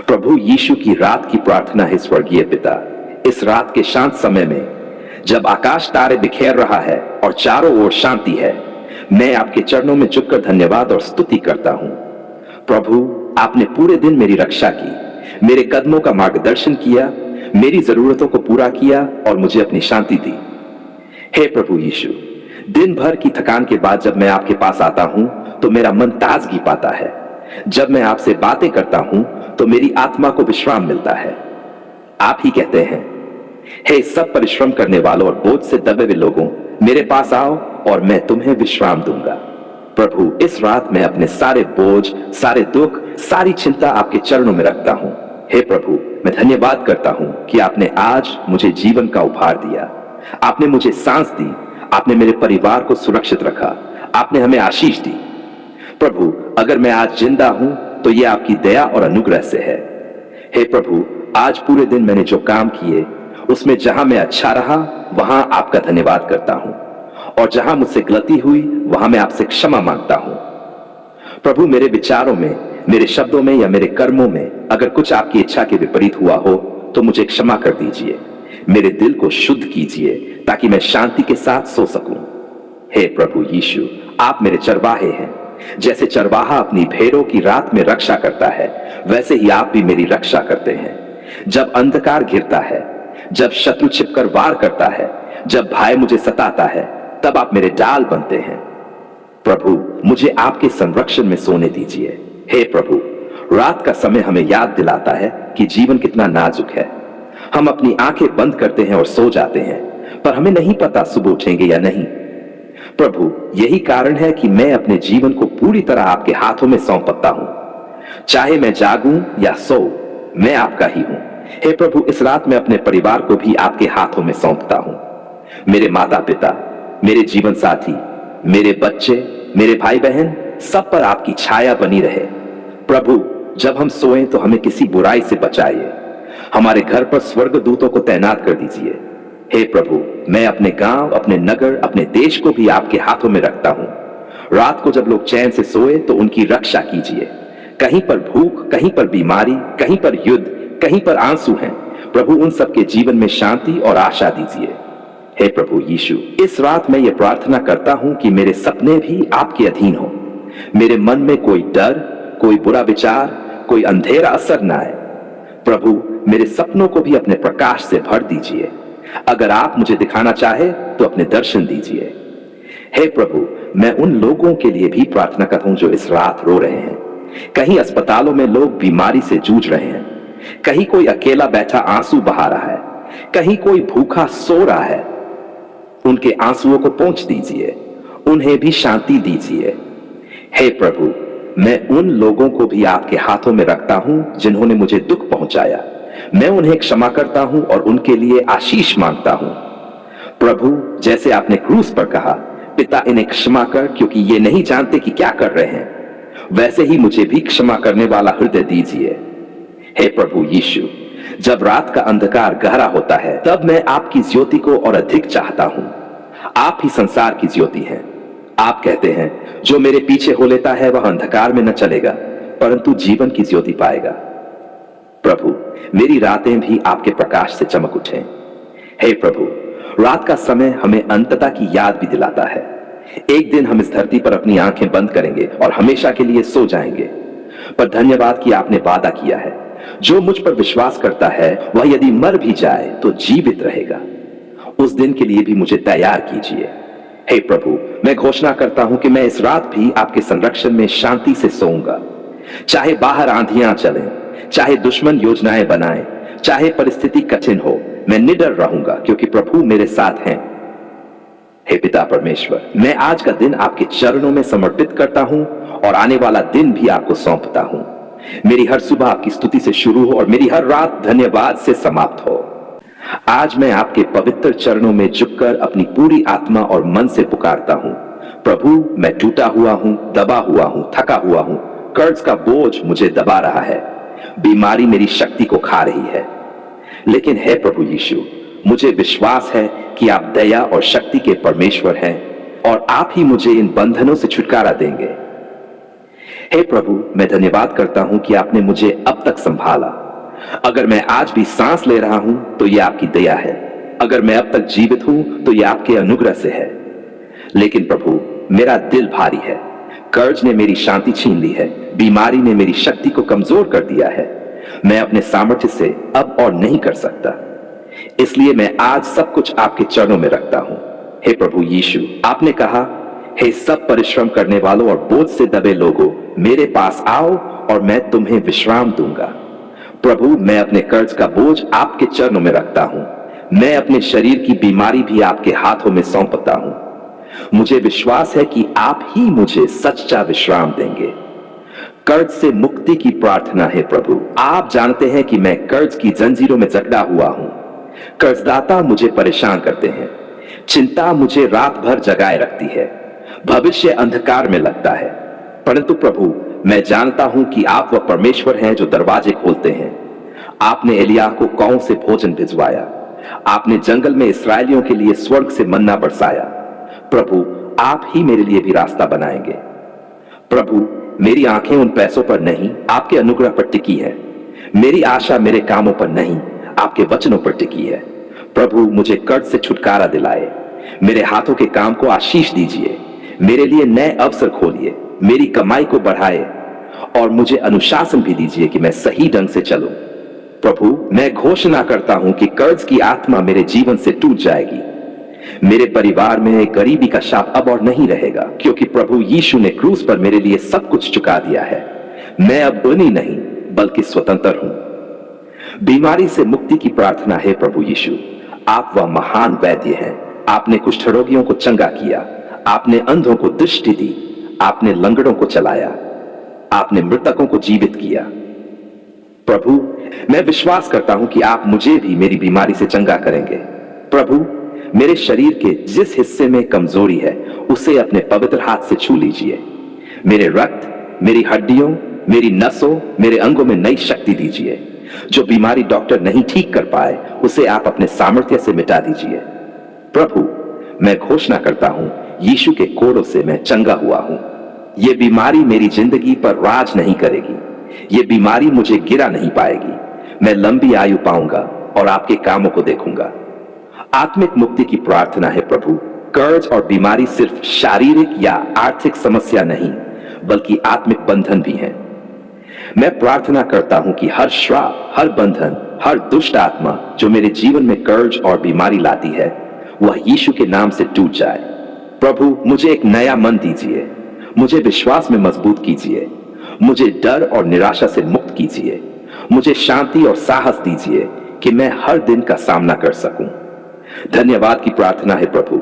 प्रभु यीशु की रात की प्रार्थना है स्वर्गीय पिता। इस रात के शांत समय में जब आकाश तारे बिखेर रहा है और चारों ओर शांति है, मैं आपके चरणों में झुककर धन्यवाद और स्तुति करता हूं। प्रभु, आपने पूरे दिन मेरी रक्षा की, मेरे कदमों का मार्गदर्शन किया, मेरी जरूरतों को पूरा किया और मुझे अपनी शांति दी। हे प्रभु यीशु, दिन भर की थकान के बाद जब मैं आपके पास आता हूं तो मेरा मन ताजगी पाता है। जब मैं आपसे बातें करता हूं तो मेरी आत्मा को विश्राम मिलता है। आप ही कहते हैं, हे सब परिश्रम करने वालों और बोझ से दबे हुए लोगों, मेरे पास आओ और मैं तुम्हें विश्राम दूंगा। प्रभु, इस रात मैं अपने सारे बोझ, सारे दुख, सारी चिंता आपके चरणों में रखता हूं। हे प्रभु, मैं धन्यवाद करता हूं कि आपने आज मुझे जीवन का उपहार दिया। आपने मुझे सांस दी, आपने मेरे परिवार को सुरक्षित रखा, आपने हमें आशीष दी। प्रभु, अगर मैं आज जिंदा हूं तो यह आपकी दया और अनुग्रह से है। हे प्रभु, आज पूरे दिन मैंने जो काम किए उसमें जहां मैं अच्छा रहा वहां आपका धन्यवाद करता हूं, और जहां मुझसे गलती हुई वहां मैं आपसे क्षमा मांगता हूं। प्रभु, मेरे विचारों में, मेरे शब्दों में या मेरे कर्मों में अगर कुछ आपकी इच्छा के विपरीत हुआ हो तो मुझे क्षमा कर दीजिए। मेरे दिल को शुद्ध कीजिए ताकि मैं शांति के साथ सो सकूं। हे प्रभु यीशु, आप मेरे चरवाहे हैं। जैसे चरवाहा अपनी भेड़ों की रात में रक्षा करता है, वैसे ही आप भी मेरी रक्षा करते हैं। जब अंधकार घिरता है, जब शत्रु छिपकर वार करता है, जब भय मुझे सताता है, तब आप मेरे डाल बनते हैं। प्रभु, मुझे आपके संरक्षण में सोने दीजिए। हे प्रभु, रात का समय हमें याद दिलाता है कि जीवन कितना नाजुक है। हम अपनी आंखें बंद करते हैं और सो जाते हैं, पर हमें नहीं पता सुबह उठेंगे या नहीं। प्रभु, यही कारण है कि मैं अपने जीवन को पूरी तरह आपके हाथों में सौंपता हूं। चाहे मैं जागूं या सो, मैं आपका ही हूं। हे प्रभु, इस रात मैं अपने परिवार को भी आपके हाथों में सौंपता हूं। मेरे माता पिता, मेरे जीवन साथी, मेरे बच्चे, मेरे भाई बहन, सब पर आपकी छाया बनी रहे। प्रभु, जब हम सोएं तो हमें किसी बुराई से बचाइए। हमारे घर पर स्वर्गदूतों को तैनात कर दीजिए। हे प्रभु, मैं अपने गांव, अपने नगर, अपने देश को भी आपके हाथों में रखता हूं। रात को जब लोग चैन से सोए तो उनकी रक्षा कीजिए। कहीं पर भूख, कहीं पर बीमारी, कहीं पर युद्ध, कहीं पर आंसू हैं। प्रभु, उन सबके जीवन में शांति और आशा दीजिए। हे प्रभु यीशु, इस रात मैं ये प्रार्थना करता हूं कि मेरे सपने भी आपके अधीन हो। मेरे मन में कोई डर, कोई बुरा विचार, कोई अंधेरा असर न आए। प्रभु, मेरे सपनों को भी अपने प्रकाश से भर दीजिए। अगर आप मुझे दिखाना चाहे तो अपने दर्शन दीजिए। हे प्रभु, मैं उन लोगों के लिए भी प्रार्थना करता हूं जो इस रात रो रहे हैं। कहीं अस्पतालों में लोग बीमारी से जूझ रहे हैं, कहीं कोई अकेला बैठा आंसू बहा रहा है, कहीं कोई भूखा सो रहा है। उनके आंसुओं को पोंछ दीजिए, उन्हें भी शांति दीजिए। हे प्रभु, मैं उन लोगों को भी आपके हाथों में रखता हूं जिन्होंने मुझे दुख पहुंचाया। मैं उन्हें क्षमा करता हूं और उनके लिए आशीष मांगता हूं। प्रभु, जैसे आपने क्रूस पर कहा, पिता इन्हें क्षमा कर क्योंकि ये नहीं जानते कि क्या कर रहे हैं, वैसे ही मुझे भी क्षमा करने वाला हृदय दीजिए। हे प्रभु यीशु, जब रात का अंधकार गहरा होता है तब मैं आपकी ज्योति को और अधिक चाहता हूं। आप ही संसार की ज्योति हैं। आप कहते हैं, जो मेरे पीछे हो लेता है वह अंधकार में न चलेगा परंतु जीवन की ज्योति पाएगा। प्रभु, मेरी रातें भी आपके प्रकाश से चमक उठें। हे प्रभु, रात का समय हमें अंतता की याद भी दिलाता है। एक दिन हम इस धरती पर अपनी आंखें बंद करेंगे और हमेशा के लिए सो जाएंगे, पर धन्यवाद कि आपने वादा किया है, जो मुझ पर विश्वास करता है वह यदि मर भी जाए तो जीवित रहेगा। उस दिन के लिए भी मुझे तैयार कीजिए। हे प्रभु, मैं घोषणा करता हूं कि मैं इस रात भी आपके संरक्षण में शांति से सोऊंगा। चाहे बाहर आंधियां चलें, चाहे दुश्मन योजनाएं बनाएं, चाहे परिस्थिति कठिन हो, मैं निडर रहूंगा क्योंकि प्रभु मेरे साथ हैं। हे पिता परमेश्वर, मैं आज का दिन आपके चरणों में समर्पित करता हूं और आने वाला दिन भी आपको सौंपता हूं। मेरी हर सुबह आपकी स्तुति से शुरू हो और मेरी हर रात धन्यवाद से समाप्त हो। आज मैं आपके पवित्र चरणों में झुककर अपनी पूरी आत्मा और मन से पुकारता हूं। प्रभु, मैं टूटा हुआ हूं, दबा हुआ हूं, थका हुआ हूं। कर्ज का बोझ मुझे दबा रहा है, बीमारी मेरी शक्ति को खा रही है। लेकिन हे प्रभु यीशु, मुझे विश्वास है कि आप दया और शक्ति के परमेश्वर हैं और आप ही मुझे इन बंधनों से छुटकारा देंगे। हे प्रभु, मैं धन्यवाद करता हूं कि आपने मुझे अब तक संभाला। अगर मैं आज भी सांस ले रहा हूं तो यह आपकी दया है। अगर मैं अब तक जीवित हूं तो यह आपके अनुग्रह से है। लेकिन प्रभु, मेरा दिल भारी है। कर्ज ने मेरी शांति छीन ली है। बीमारी ने मेरी शक्ति को कमजोर कर दिया है। मैं अपने सामर्थ्य से अब और नहीं कर सकता। इसलिए मैं आज सब कुछ आपके चरणों में रखता हूं। हे प्रभु यीशु, आपने कहा, हे सब परिश्रम करने वालों और बोझ से दबे लोगों, मेरे पास आओ और मैं तुम्हें विश्राम दूंगा। प्रभु, मैं अपने कर्ज का बोझ आपके चरणों में रखता हूं। मैं अपने शरीर की बीमारी भी आपके हाथों में सौंपता हूं। मुझे विश्वास है कि आप ही मुझे सच्चा विश्राम देंगे। कर्ज से मुक्ति की प्रार्थना है प्रभु। आप जानते हैं कि मैं कर्ज की जंजीरों में जकड़ा हुआ हूं। कर्जदाता मुझे परेशान करते हैं। चिंता मुझे रात भर जगाए रखती है। भविष्य अंधकार में लगता है। परंतु प्रभु, मैं जानता हूं कि आप वह परमेश्वर हैं जो दरवाजे खोलते हैं। आपने एलिया को कौओं से भोजन भिजवाया। आपने जंगल में इस्राएलियों के लिए स्वर्ग से मन्ना बरसाया। प्रभु, आप ही मेरे लिए भी रास्ता बनाएंगे। प्रभु, मेरी आंखें उन पैसों पर नहीं, आपके अनुग्रह पर टिकी है। मेरी आशा मेरे कामों पर नहीं, आपके वचनों पर टिकी है। प्रभु, मुझे कर्ज से छुटकारा दिलाए। मेरे हाथों के काम को आशीष दीजिए। मेरे लिए नए अवसर खोलिए। मेरी कमाई को बढ़ाए और मुझे अनुशासन भी दीजिए कि मैं सही ढंग से चलूं। प्रभु, मैं घोषणा करता हूं कि कर्ज की आत्मा मेरे जीवन से टूट जाएगी। मेरे परिवार में गरीबी का शाप अब और नहीं रहेगा, क्योंकि प्रभु यीशु ने क्रूस पर मेरे लिए सब कुछ चुका दिया है। मैं अब ऋणी नहीं बल्कि स्वतंत्र हूं। बीमारी से मुक्ति की प्रार्थना है प्रभु यीशु। आप वह महान वैद्य हैं। आपने कुष्ठरोगियों को चंगा किया। आपने अंधों को दृष्टि दी। आपने लंगड़ों को चलाया। आपने मृतकों को जीवित किया। प्रभु, मैं विश्वास करता हूं कि आप मुझे भी मेरी बीमारी से चंगा करेंगे। प्रभु, मेरे शरीर के जिस हिस्से में कमजोरी है उसे अपने पवित्र हाथ से छू लीजिए। मेरे रक्त, मेरी हड्डियों, मेरी नसों, मेरे अंगों में नई शक्ति दीजिए। जो बीमारी डॉक्टर नहीं ठीक कर पाए उसे आप अपने सामर्थ्य से मिटा दीजिए। प्रभु, मैं घोषणा करता हूं, यीशु के कोड़ों से मैं चंगा हुआ हूं। यह बीमारी मेरी जिंदगी पर राज नहीं करेगी। यह बीमारी मुझे गिरा नहीं पाएगी। मैं लंबी आयु पाऊंगा और आपके कामों को देखूंगा। आत्मिक मुक्ति की प्रार्थना है प्रभु। कर्ज और बीमारी सिर्फ शारीरिक या आर्थिक समस्या नहीं बल्कि आत्मिक बंधन भी है। मैं प्रार्थना करता हूं कि हर श्राप, हर बंधन, हर दुष्ट आत्मा जो मेरे जीवन में कर्ज और बीमारी लाती है वह यीशु के नाम से टूट जाए। प्रभु, मुझे एक नया मन दीजिए। मुझे विश्वास में मजबूत कीजिए। मुझे डर और निराशा से मुक्त कीजिए। मुझे शांति और साहस दीजिए कि मैं हर दिन का सामना कर सकूं। धन्यवाद की प्रार्थना है प्रभु।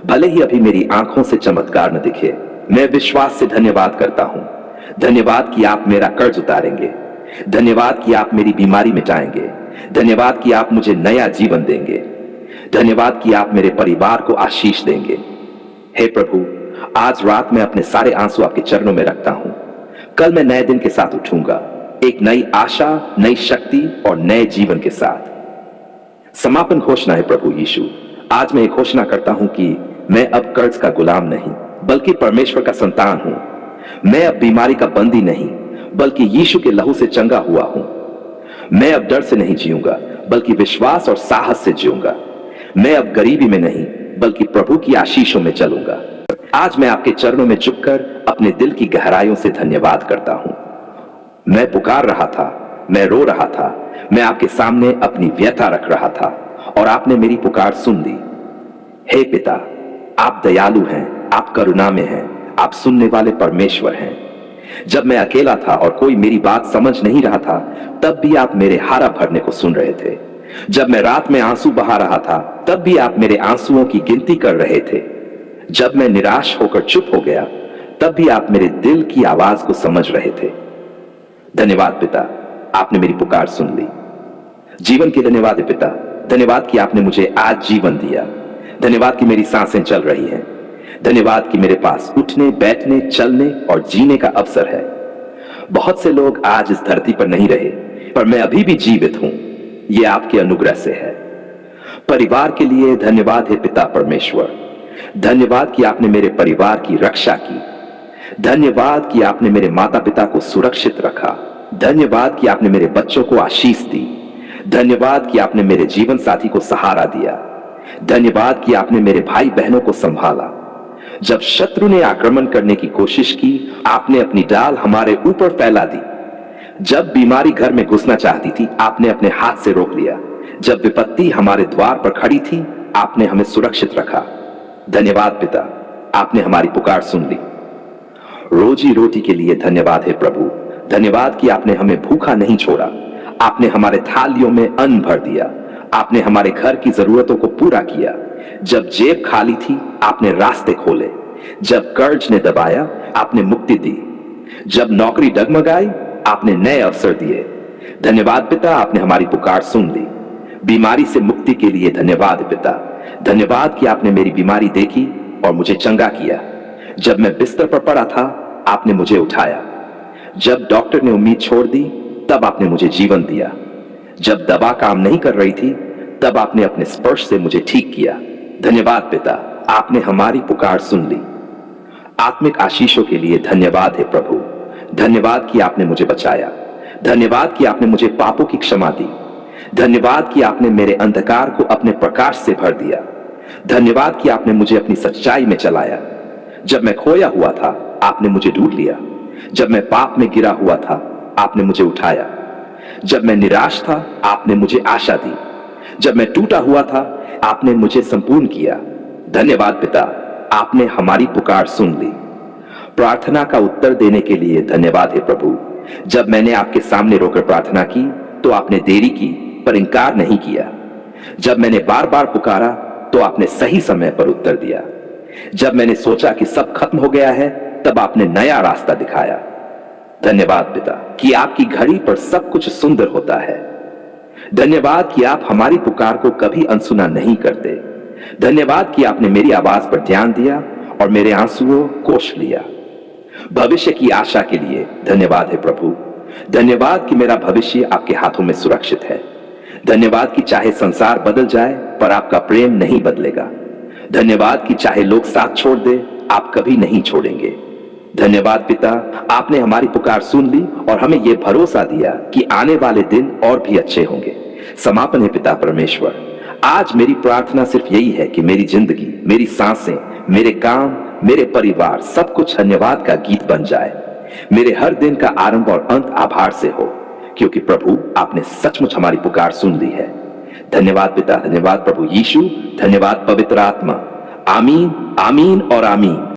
भले ही अभी मेरी आंखों से चमत्कार न दिखे, मैं विश्वास से धन्यवाद करता हूं। धन्यवाद कि आप मेरा कर्ज उतारेंगे। धन्यवाद कि आप मेरी बीमारी मिटाएंगे। धन्यवाद कि आप मुझे नया जीवन देंगे। धन्यवाद कि आप मेरे परिवार को आशीष देंगे। हे प्रभु, आज रात मैं अपने सारे आंसू आपके चरणों में रखता हूं। कल मैं नए दिन के साथ उठूंगा, एक नई आशा, नई शक्ति और नए जीवन के साथ। समापन घोषणा है प्रभु यीशु। आज मैं एक घोषणा करता हूं कि मैं अब कर्ज का गुलाम नहीं बल्कि परमेश्वर का संतान हूं। मैं अब बीमारी का बंदी नहीं बल्कि यीशु के लहू से चंगा हुआ हूं। मैं अब डर से नहीं जीऊंगा बल्कि विश्वास और साहस से जीऊंगा। मैं अब गरीबी में नहीं बल्कि प्रभु की आशीषों में चलूंगा। आज मैं आपके चरणों में झुककर अपने दिल की गहराइयों से धन्यवाद करता हूं। मैं पुकार रहा था, मैं रो रहा था, मैं आपके सामने अपनी व्यथा रख रहा था और आपने मेरी पुकार सुन ली। हे पिता, आप दयालु हैं, आप करुणा में हैं, आप सुनने वाले परमेश्वर हैं। जब मैं अकेला था और कोई मेरी बात समझ नहीं रहा था, तब भी आप मेरे हारा भरने को सुन रहे थे। जब मैं रात में आंसू बहा रहा था, तब भी आप मेरे आंसुओं की गिनती कर रहे थे। जब मैं निराश होकर चुप हो गया, तब भी आप मेरे दिल की आवाज को समझ रहे थे। धन्यवाद पिता, आपने मेरी पुकार सुन ली। जीवन के धन्यवाद है पिता। धन्यवाद कि आपने मुझे आज जीवन दिया। धन्यवाद कि मेरी सांसें चल रही हैं। धन्यवाद कि मेरे पास उठने, बैठने, चलने और जीने का अवसर है। बहुत से लोग आज इस धरती पर नहीं रहे, पर मैं अभी भी जीवित हूं। यह आपके अनुग्रह से है। परिवार के लिए धन्यवाद है पिता परमेश्वर। धन्यवाद कि आपने मेरे परिवार की रक्षा की। धन्यवाद कि आपने मेरे माता पिता को सुरक्षित रखा। धन्यवाद कि आपने मेरे बच्चों को आशीष दी। धन्यवाद कि आपने मेरे जीवन साथी को सहारा दिया। धन्यवाद कि आपने मेरे भाई बहनों को संभाला। जब शत्रु ने आक्रमण करने की कोशिश की, आपने अपनी डाल हमारे ऊपर फैला दी। जब बीमारी घर में घुसना चाहती थी, आपने अपने हाथ से रोक लिया। जब विपत्ति हमारे द्वार पर खड़ी थी, आपने हमें सुरक्षित रखा। धन्यवाद पिता, आपने हमारी पुकार सुन ली। रोजी रोटी के लिए धन्यवाद है प्रभु। धन्यवाद कि आपने हमें भूखा नहीं छोड़ा। आपने हमारे थालियों में अन्न भर दिया। आपने हमारे घर की जरूरतों को पूरा किया। जब जेब खाली थी, आपने रास्ते खोले। जब कर्ज ने दबाया, आपने मुक्ति दी। जब नौकरी डगमगाई, आपने नए अवसर दिए। धन्यवाद पिता, आपने हमारी पुकार सुन ली। बीमारी से मुक्ति के लिए धन्यवाद पिता। धन्यवाद कि आपने मेरी बीमारी देखी और मुझे चंगा किया। जब मैं बिस्तर पर पड़ा था, आपने मुझे उठाया। जब डॉक्टर ने उम्मीद छोड़ दी, तब आपने मुझे जीवन दिया। जब दवा काम नहीं कर रही थी, तब आपने अपने स्पर्श से मुझे ठीक किया। धन्यवाद पिता, आपने हमारी पुकार सुन ली। आत्मिक आशीषों के लिए धन्यवाद है प्रभु। धन्यवाद कि आपने मुझे बचाया। धन्यवाद कि आपने मुझे पापों की क्षमा दी। धन्यवाद कि आपने मेरे अंधकार को अपने प्रकाश से भर दिया। धन्यवाद कि आपने मुझे अपनी सच्चाई में चलाया। जब मैं खोया हुआ था, आपने मुझे ढूंढ लिया। जब मैं पाप में गिरा हुआ था, आपने मुझे उठाया। जब मैं निराश था, आपने मुझे आशा दी। जब मैं टूटा हुआ था, आपने मुझे संपूर्ण किया। धन्यवाद पिता, आपने हमारी पुकार सुन ली। प्रार्थना का उत्तर देने के लिए धन्यवाद है प्रभु। जब मैंने आपके सामने रोकर प्रार्थना की, तो आपने देरी की पर इनकार नहीं किया। जब मैंने बार बार पुकारा, तो आपने सही समय पर उत्तर दिया। जब मैंने सोचा कि सब खत्म हो गया है, तब आपने नया रास्ता दिखाया। धन्यवाद पिता कि आपकी घड़ी पर सब कुछ सुंदर होता है। धन्यवाद कि आप हमारी पुकार को कभी अनसुना नहीं करते। धन्यवाद कि आपने मेरी आवाज पर ध्यान दिया और मेरे आंसुओं को पोंछ लिया। भविष्य की आशा के लिए धन्यवाद है प्रभु। धन्यवाद कि मेरा भविष्य आपके हाथों में सुरक्षित है। धन्यवाद कि चाहे संसार बदल जाए, पर आपका प्रेम नहीं बदलेगा। धन्यवाद कि चाहे लोग साथ छोड़ दे, आप कभी नहीं छोड़ेंगे। धन्यवाद पिता, आपने हमारी पुकार सुन ली और हमें यह भरोसा दिया कि आने वाले दिन और भी अच्छे होंगे। समापन है पिता परमेश्वर। आज मेरी प्रार्थना सिर्फ यही है कि मेरी जिंदगी, मेरी सांसें, मेरे काम, मेरे परिवार, सब कुछ धन्यवाद का गीत बन जाए। मेरे हर दिन का आरंभ और अंत आभार से हो, क्योंकि प्रभु आपने सचमुच हमारी पुकार सुन ली है। धन्यवाद पिता, धन्यवाद प्रभु यीशु, धन्यवाद पवित्र आत्मा। आमीन, आमीन और आमीन।